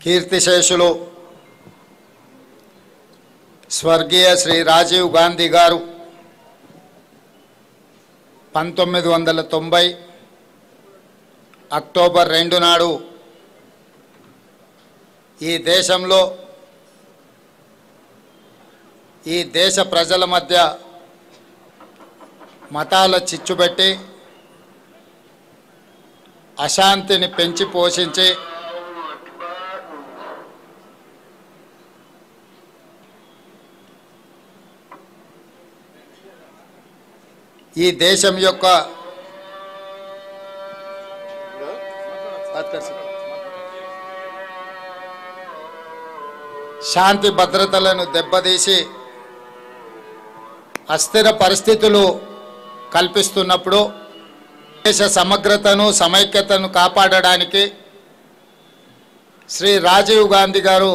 కీర్తిశేషులు స్వర్గీయ శ్రీ రాజీవ్ గాంధీ గారు 1990 అక్టోబర్ 2 నాడు ఈ దేశంలో ఈ దేశ ప్రజల మధ్య మతాల చిచ్చుబెట్టి అశాంతిని పెంచి పోషించి ఈ దేశం యొక్క శాంతి భద్రతలను దెబ్బతీసి అస్థిర పరిస్థితులు కల్పిస్తున్నప్పుడు దేశ సమగ్రతను సమైక్యతను కాపాడడానికి శ్రీ రాజీవ్ గాంధీ గారు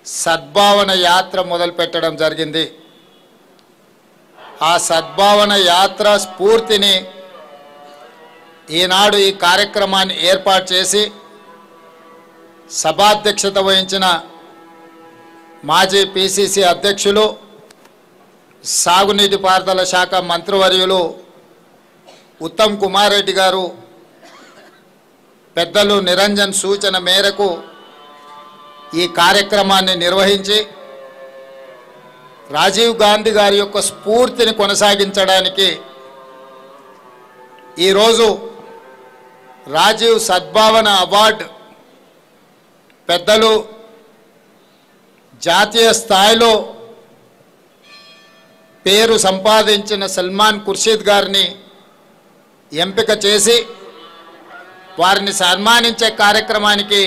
సద్భావన యాత్ర మొదలుపెట్టడం జరిగింది. ఆ సద్భావన యాత్ర స్ఫూర్తిని ఈనాడు ఈ కార్యక్రమాన్ని ఏర్పాటు చేసి సభాధ్యక్షత వహించిన మాజీ పిసిసి అధ్యక్షులు సాగునీటి పారుదల శాఖ మంత్రివర్యులు ఉత్తమ్ కుమార్ రెడ్డి గారు పెద్దలు నిరంజన్ సూచన మేరకు ఈ కార్యక్రమాన్ని నిర్వహించి రాజీవ్ గాంధీ గారి యొక్క స్ఫూర్తిని కొనసాగించడానికి ఈరోజు రాజీవ్ సద్భావన అవార్డు పెద్దలు జాతీయ స్థాయిలో పేరు సంపాదించిన సల్మాన్ ఖుర్షీద్ గారిని ఎంపిక చేసి వారిని సన్మానించే కార్యక్రమానికి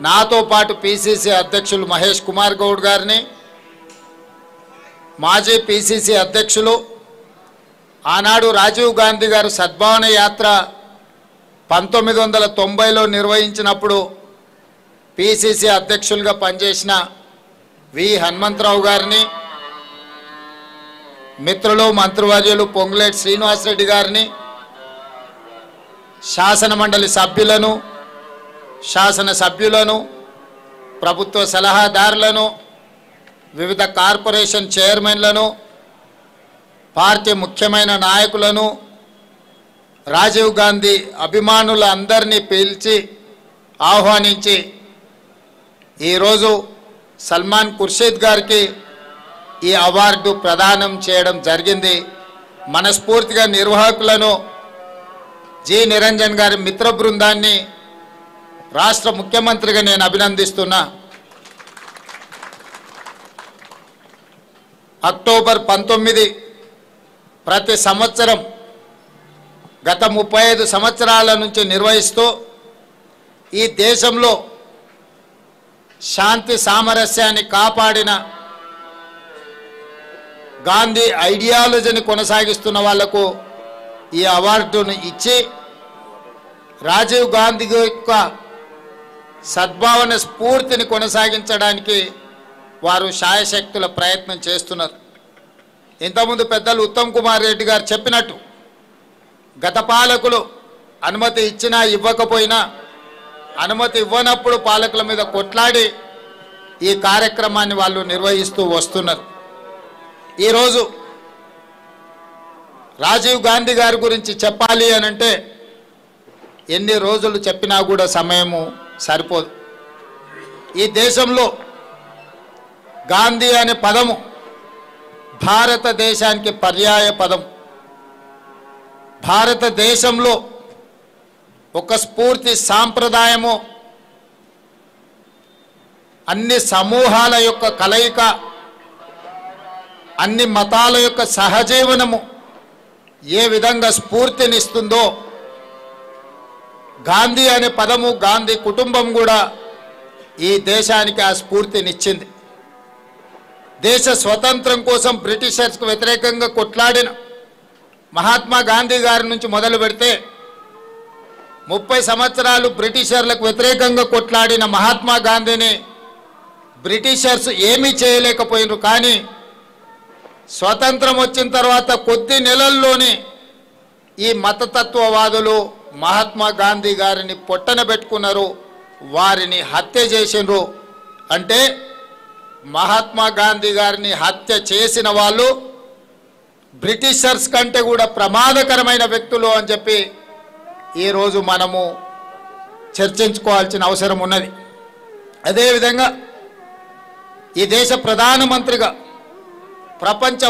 నాతో పాటు పిసిసి అధ్యక్షులు మహేష్ కుమార్ గౌడ్ గారిని, మాజీ పిసిసి అధ్యక్షులు ఆనాడు రాజీవ్ గాంధీ గారు సద్భావన యాత్ర 1990లో నిర్వహించినప్పుడు పిసిసి అధ్యక్షులుగా పనిచేసిన వి హనుమంతరావు గారిని, మిత్రులు మంత్రివర్యులు పొంగులేటి శ్రీనివాసరెడ్డి గారిని, శాసనమండలి సభ్యులను, శాసనసభ్యులను, ప్రభుత్వ సలహాదారులను, వివిధ కార్పొరేషన్ చైర్మన్లను, పార్టీ ముఖ్యమైన నాయకులను, రాజీవ్ గాంధీ అభిమానులందరినీ పిలిచి ఆహ్వానించి ఈరోజు సల్మాన్ ఖుర్షీద్ గారికి ఈ అవార్డు ప్రదానం చేయడం జరిగింది. మనస్ఫూర్తిగా నిర్వాహకులను, జి నిరంజన్ గారి మిత్ర బృందాన్ని రాష్ట్ర ముఖ్యమంత్రిగా నేను అభినందిస్తున్నా. అక్టోబర్ 19 ప్రతి సంవత్సరం గత 35 సంవత్సరాల నుంచి నిర్వహిస్తూ ఈ దేశంలో శాంతి సామరస్యాన్ని కాపాడిన గాంధీ ఐడియాలజీని కొనసాగిస్తున్న వాళ్లకు ఈ అవార్డును ఇచ్చి రాజీవ్ గాంధీ యొక్క సద్భావన స్ఫూర్తిని కొనసాగించడానికి వారు శాయశక్తుల ప్రయత్నం చేస్తున్నారు. ఇంతకుముందు పెద్దలు ఉత్తమ్ కుమార్ రెడ్డి గారు చెప్పినట్టు గత పాలకులు అనుమతి ఇచ్చినా ఇవ్వకపోయినా అనుమతి ఇవ్వనప్పుడు పాలకుల మీద కొట్లాడి ఈ కార్యక్రమాన్ని వాళ్ళు నిర్వహిస్తూ వస్తున్నారు. ఈరోజు రాజీవ్ గాంధీ గారి గురించి చెప్పాలి అనంటే ఎన్ని రోజులు చెప్పినా కూడా సమయము సరిపోదు. ఈ దేశంలో గాంధీ అనే పదము భారతదేశానికి పర్యాయ పదం. భారతదేశంలో ఒక స్ఫూర్తి సాంప్రదాయము, అన్ని సమూహాల యొక్క కలయిక, అన్ని మతాల యొక్క సహజీవనము ఏ విధంగా స్ఫూర్తినిస్తుందో గాంధీ అనే పదము, గాంధీ కుటుంబం కూడా ఈ దేశానికి ఆ స్ఫూర్తినిచ్చింది. దేశ స్వతంత్రం కోసం బ్రిటిషర్స్కు వ్యతిరేకంగా కొట్లాడిన మహాత్మా గాంధీ గారి నుంచి మొదలు పెడితే 30 సంవత్సరాలు బ్రిటిషర్లకు వ్యతిరేకంగా కొట్లాడిన మహాత్మా గాంధీని బ్రిటిషర్స్ ఏమీ చేయలేకపోయినారు. కానీ స్వతంత్రం వచ్చిన తర్వాత కొద్ది నెలల్లోనే ఈ మతతత్వవాదులు మహాత్మా గాంధీ గారిని పొట్టన పెట్టుకున్నారు. వారిని హత్య చేసిండ్రు. అంటే మహాత్మా గాంధీ గారిని హత్య చేసిన వాళ్ళు బ్రిటిషర్స్ కంటే కూడా ప్రమాదకరమైన వ్యక్తులు అని చెప్పి ఈరోజు మనము చర్చించుకోవాల్సిన అవసరం ఉన్నది. అదేవిధంగా ఈ దేశ ప్రధానమంత్రిగా ప్రపంచ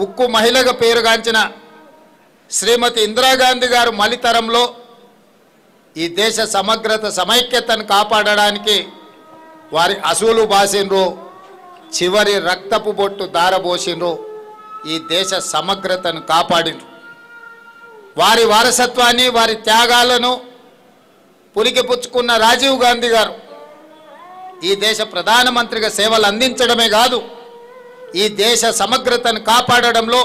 ఉక్కు మహిళగా పేరుగాంచిన శ్రీమతి ఇందిరాగాంధీ గారు మలితరంలో ఈ దేశ సమగ్రత సమైక్యతను కాపాడడానికి వారి అసూలు బాసిండ్రు, చివరి రక్తపు బొట్టు దారబోసిండ్రు, ఈ దేశ సమగ్రతను కాపాడిండ్రు. వారి వారసత్వాన్ని వారి త్యాగాలను పులికిపుచ్చుకున్న రాజీవ్ గాంధీ గారు ఈ దేశ ప్రధానమంత్రిగా సేవలు అందించడమే కాదు, ఈ దేశ సమగ్రతను కాపాడడంలో,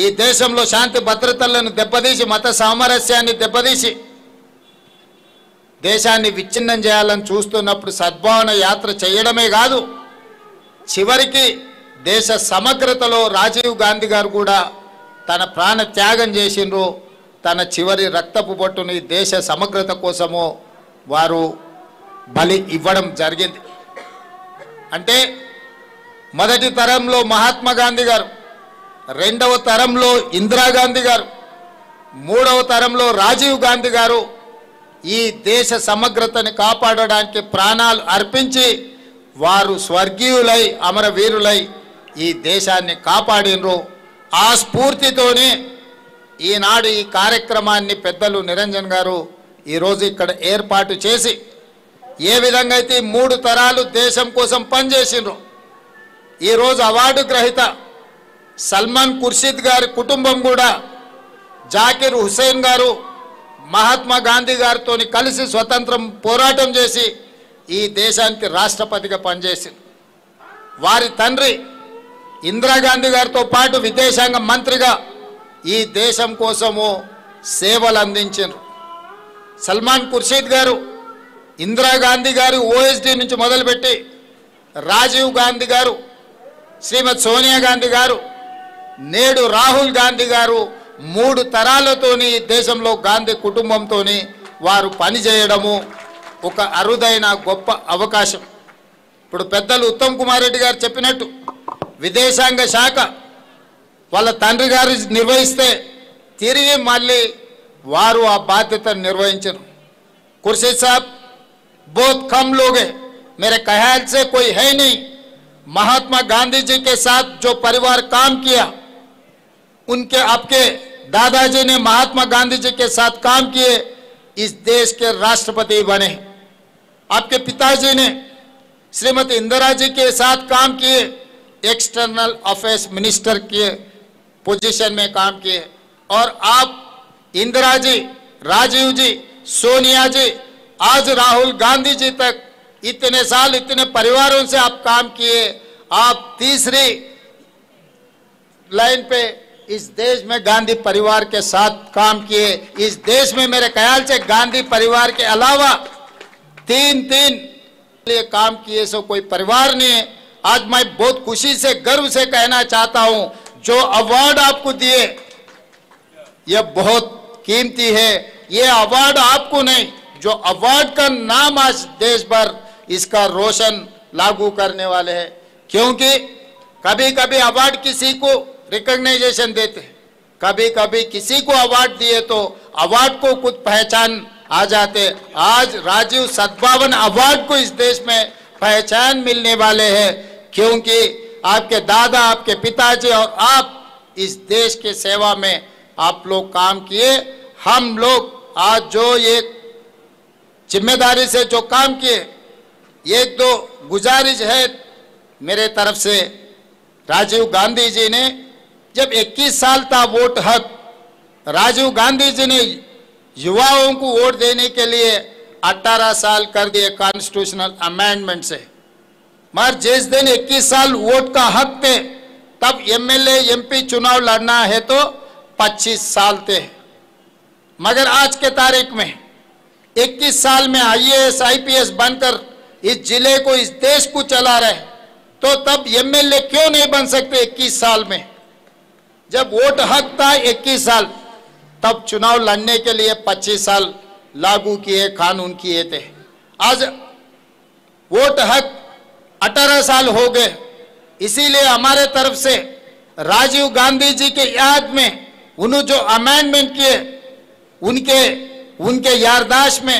ఈ దేశంలో శాంతి భద్రతలను దెబ్బతీసి మత సామరస్యాన్ని దెబ్బతీసి దేశాన్ని విచ్ఛిన్నం చేయాలని చూస్తున్నప్పుడు సద్భావన యాత్ర చేయడమే కాదు, చివరికి దేశ సమగ్రతలో రాజీవ్ గాంధీ గారు కూడా తన ప్రాణ త్యాగం చేసిండ్రు. తన చివరి రక్తపు బొట్టుని దేశ సమగ్రత కోసము వారు బలి ఇవ్వడం జరిగింది. అంటే మొదటి తరంలో మహాత్మా గాంధీ గారు, రెండవ తరంలో ఇందిరాగాంధీ గారు, మూడవ తరంలో రాజీవ్ గాంధీ గారు ఈ దేశ సమగ్రతని కాపాడడానికి ప్రాణాలు అర్పించి వారు స్వర్గీయులై అమరవీరులై ఈ దేశాన్ని కాపాడినరు. ఆ స్ఫూర్తితోనే ఈనాడు ఈ కార్యక్రమాన్ని పెద్దలు నిరంజన్ గారు ఈరోజు ఇక్కడ ఏర్పాటు చేసి ఏ విధంగా అయితే 3 తరాలు దేశం కోసం పనిచేసిండ్రు, ఈరోజు అవార్డు గ్రహీత సల్మాన్ ఖుర్షీద్ గారి కుటుంబం కూడా జాకిర్ హుసేన్ గారు మహాత్మా గాంధీ గారితో కలిసి స్వతంత్రం పోరాటం చేసి ఈ దేశానికి రాష్ట్రపతిగా పనిచేసింది. వారి తండ్రి ఇందిరాగాంధీ గారితో పాటు విదేశాంగ మంత్రిగా ఈ దేశం కోసము సేవలు అందించారు. సల్మాన్ ఖుర్షీద్ గారు ఇందిరాగాంధీ గారు ఓఎస్డీ నుంచి మొదలుపెట్టి రాజీవ్ గాంధీ గారు, శ్రీమతి సోనియా గాంధీ గారు, నేడు రాహుల్ గాంధీ గారు 3 తరాలతోని దేశంలో గాంధీ కుటుంబంతోని వారు పనిచేయడము ఒక అరుదైన గొప్ప అవకాశం. ఇప్పుడు పెద్దలు ఉత్తమ్ కుమార్ రెడ్డి గారు చెప్పినట్టు విదేశాంగ శాఖ వాళ్ళ తండ్రి గారు నిర్వహిస్తే తిరిగి మళ్ళీ వారు ఆ బాధ్యతను నిర్వహించరు. ఖుర్షీద్ సాబ్ बहुत कम लोग हैं, मेरे ख्याल से कोई है नहीं, महात्मा गांधी जी के साथ जो परिवार काम किया, उनके आपके दादाजी ने महात्मा गांधी जी के साथ काम किए, इस देश के राष्ट्रपति बने. आपके पिताजी ने श्रीमती इंदिरा जी के साथ काम किए, एक्सटर्नल अफेयर्स मिनिस्टर के पोजीशन में काम किए, और आप इंदिरा जी, राजीव जी, सोनिया जी, आज राहुल गांधी जी तक इतने साल इतने परिवारों से आप काम किए, आप तीसरी लाइन पे इस देश में गांधी परिवार के साथ काम किए. इस देश में मेरे ख्याल से गांधी परिवार के अलावा 3 लिए काम किए सो कोई परिवार नहीं है. आज मैं बहुत खुशी से गर्व से कहना चाहता हूं, जो अवार्ड आपको दिए यह बहुत कीमती है. ये अवार्ड आपको नहीं, जो अवार्ड का नाम आज देश भर इसका रोशन लागू करने वाले हैं. क्योंकि कभी कभी अवार्ड किसी को रिकॉग्नाइजेशन देते, कभी कभी किसी को अवार्ड दिए तो अवार्ड को कुछ पहचान आ जाते. आज राजीव सद्भावन अवार्ड को इस देश में पहचान मिलने वाले हैं, क्योंकि आपके दादा, आपके पिताजी और आप इस देश के सेवा में आप लोग काम किए. हम लोग आज जो ये जिम्मेदारी से जो काम किए, एक दो गुजारिश है मेरे तरफ से. राजीव गांधी जी ने जब 21 साल था वोट हक, राजीव गांधी जी ने युवाओं को वोट देने के लिए 18 साल कर दिए कॉन्स्टिट्यूशनल अमेंडमेंट से. मगर जिस दिन 21 साल वोट का हक थे, तब एमएलए एमपी चुनाव लड़ना है तो 25 साल थे. मगर आज के तारीख में 21 साल में आईएएस आईपीएस बनकर इस जिले को, इस देश को चला रहे, तो तब एमएलए क्यों नहीं बन सकते 21 साल में? जब वोट हक था 21 साल, तब चुनाव लड़ने के लिए 25 साल लागू किए, कानून किए थे। आज वोट हक 18 साल हो गए, इसीलिए हमारे तरफ से राजीव गांधी जी के याद में उन्होंने जो अमेंडमेंट किए, उनके याददाश्त में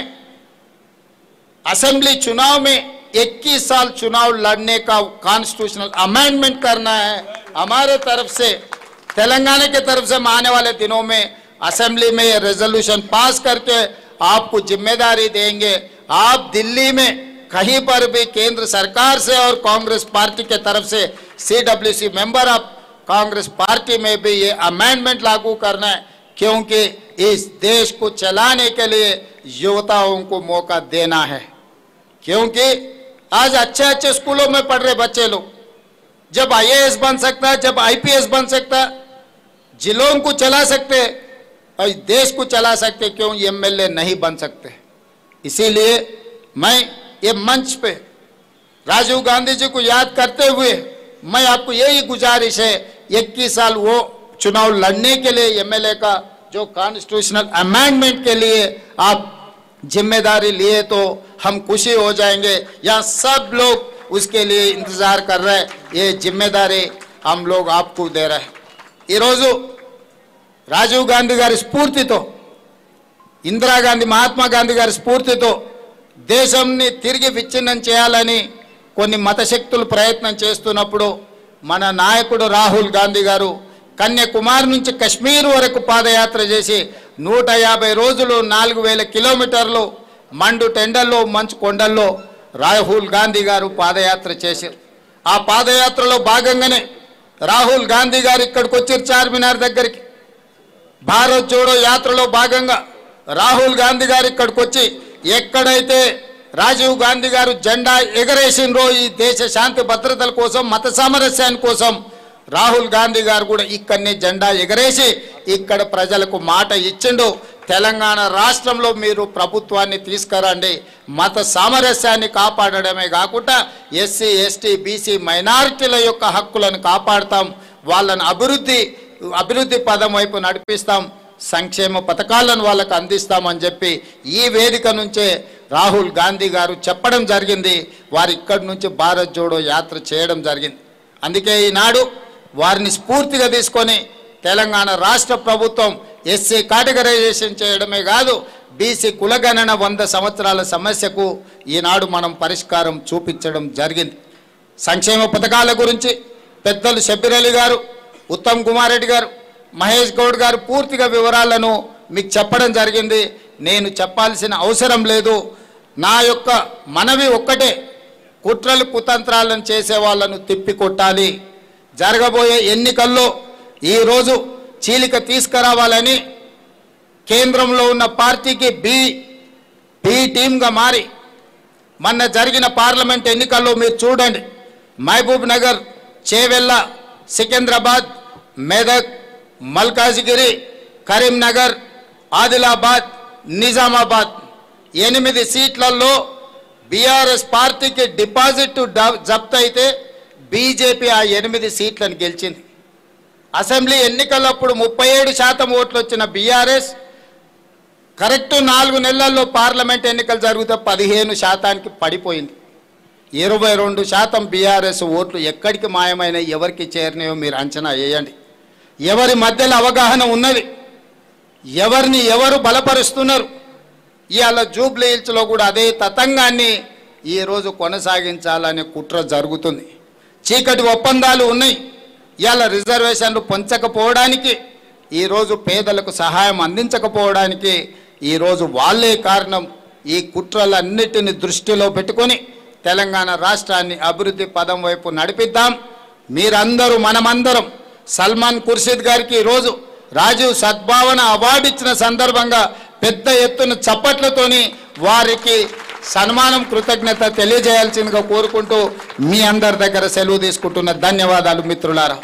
असेंबली चुनाव में 21 साल चुनाव लड़ने का कॉन्स्टिट्यूशनल अमेंडमेंट करना है। हमारे तरफ से, तेलंगाना के तरफ से आने वाले दिनों में असेंबली में ये रेजोल्यूशन पास करके आपको जिम्मेदारी देंगे। आप दिल्ली में कहीं पर भी केंद्र सरकार से और कांग्रेस पार्टी के तरफ से CWC member of Congress party में भी ये अमेंडमेंट लागू करना है, क्योंकि इस देश को चलाने के लिए युवताओं को मौका देना है। क्योंकि आज अच्छे स्कूलों में पढ़ रहे बच्चे लोग जब IAS बन सकता है, जब IPS बन सकता है, जिलों को चला सकते और देश को चला सकते, क्यों MLA नहीं बन सकते? इसीलिए मैं ये मंच पे राजीव गांधी जी को याद करते हुए मैं आपको यही गुजारिश है, 21 साल वो चुनाव लड़ने के लिए MLA का जो कॉन्स्टिट्यूशनल अमेंडमेंट के लिए आप जिम्मेदारी लिए तो हम खुशी हो जाएंगे। यहाँ सब लोग उसके लिए इंतजार कर रहे हैं, ये जिम्मेदारी हम लोग आपको दे रहे हैं। ఈ రోజు రాజీవ్ గాంధీ గారి స్ఫూర్తితో, ఇందిరాగాంధీ, మహాత్మా గాంధీ గారి స్ఫూర్తితో దేశంని తిరిగి విచ్ఛిన్నం చేయాలని కొన్ని మతశక్తులు ప్రయత్నం చేస్తున్నప్పుడు మన నాయకుడు రాహుల్ గాంధీ గారు కన్యాకుమారి నుంచి కశ్మీర్ వరకు పాదయాత్ర చేసి 150 రోజులు 4000 కిలోమీటర్లు మండు టెండల్లో మంచు కొండల్లో రాహుల్ గాంధీ గారు పాదయాత్ర చేశారు। ఆ పాదయాత్రలో భాగంగానే రాహుల్ గాంధీ గారు ఇక్కడికి వచ్చారు చార్మినార్ దగ్గరికి। భారత్ జోడో యాత్రలో భాగంగా రాహుల్ గాంధీ గారు ఇక్కడికి వచ్చి ఎక్కడైతే రాజీవ్ గాంధీ గారు జెండా ఎగరేసినరో ఈ దేశ శాంతి భద్రతల కోసం, మత సామరస్యాని కోసం రాహుల్ గాంధీ గారు కూడా ఇక్కడనే జెండా ఎగరేసి ఇక్కడ ప్రజలకు మాట ఇచ్చిండు, తెలంగాణ రాష్ట్రంలో మీరు ప్రభుత్వాన్ని తీసుకురండి, మత సామరస్యాన్ని కాపాడడమే కాకుండా SC, ST, BC మైనారిటీల యొక్క హక్కులను కాపాడతాం, వాళ్ళని అభివృద్ధి పదం వైపు నడిపిస్తాం, సంక్షేమ పథకాలను వాళ్ళకు అందిస్తామని చెప్పి ఈ వేదిక నుంచే రాహుల్ గాంధీ గారు చెప్పడం జరిగింది। వారు ఇక్కడి నుంచి భారత్ జోడో యాత్ర చేయడం జరిగింది। అందుకే ఈనాడు వారిని స్ఫూర్తిగా తీసుకొని తెలంగాణ రాష్ట్ర ప్రభుత్వం SC కేటగరైజేషన్ చేయడమే కాదు, BC కులగణన 100 సంవత్సరాల సమస్యకు ఈనాడు మనం పరిష్కారం చూపించడం జరిగింది। సంక్షేమ పథకాల గురించి పెద్దలు షబ్బీర్ అలీ గారు, ఉత్తమ్ కుమార్ రెడ్డి గారు, మహేష్ గౌడ్ గారు పూర్తిగా వివరాలను మీకు చెప్పడం జరిగింది। నేను చెప్పాల్సిన అవసరం లేదు। నా యొక్క మనవి ఒక్కటే, కుట్రలు కుతంత్రాలను చేసే వాళ్ళను తిప్పికొట్టాలి। జరగబోయే ఎన్నికల్లో ఈరోజు చీలిక తీసుకురావాలని కేంద్రంలో ఉన్న పార్టీకి బి టీమ్గా మారి మొన్న జరిగిన పార్లమెంట్ ఎన్నికల్లో మీరు చూడండి, మహబూబ్ నగర్, చేవెళ్ళ, సికింద్రాబాద్, మెదక్, మల్కాజిగిరి, కరీంనగర్, ఆదిలాబాద్, నిజామాబాద్ 8 సీట్లలో BRS పార్టీకి డిపాజిట్ జప్తు అయితే బీజేపీ ఆ 8 సీట్లను గెలిచింది। అసెంబ్లీ ఎన్నికలప్పుడు 37% ఓట్లు వచ్చిన BRS కరెక్ట్ 4 నెలల్లో పార్లమెంట్ ఎన్నికలు జరిగితే 15% పడిపోయింది। 22% BRS ఓట్లు ఎక్కడికి మాయమైన, ఎవరికి చేరినాయో మీరు అంచనా వేయండి। ఎవరి మధ్యలో అవగాహన ఉన్నది, ఎవరిని ఎవరు బలపరుస్తున్నారు? ఇవాళ జూబ్లీ హిల్స్లో కూడా అదే తతంగాన్ని ఈరోజు కొనసాగించాలనే కుట్ర జరుగుతుంది। చీకటి ఒప్పందాలు ఉన్నాయి। ఇవాళ రిజర్వేషన్లు పొంచకపోవడానికి, ఈరోజు పేదలకు సహాయం అందించకపోవడానికి ఈరోజు వాళ్ళే కారణం। ఈ కుట్రలన్నిటిని దృష్టిలో పెట్టుకొని తెలంగాణ రాష్ట్రాన్ని అభివృద్ధి పదం వైపు నడిపిద్దాం। మీరందరూ, మనమందరం సల్మాన్ ఖుర్షీద్ గారికి ఈరోజు రాజీవ్ సద్భావన అవార్డు ఇచ్చిన సందర్భంగా పెద్ద ఎత్తున చప్పట్లతోని వారికి సన్మానం, కృతజ్ఞత తెలియజేయాల్సిందిగా కోరుకుంటూ మీ అందరి దగ్గర సెలవు తీసుకుంటున్న ధన్యవాదాలు మిత్రులారా।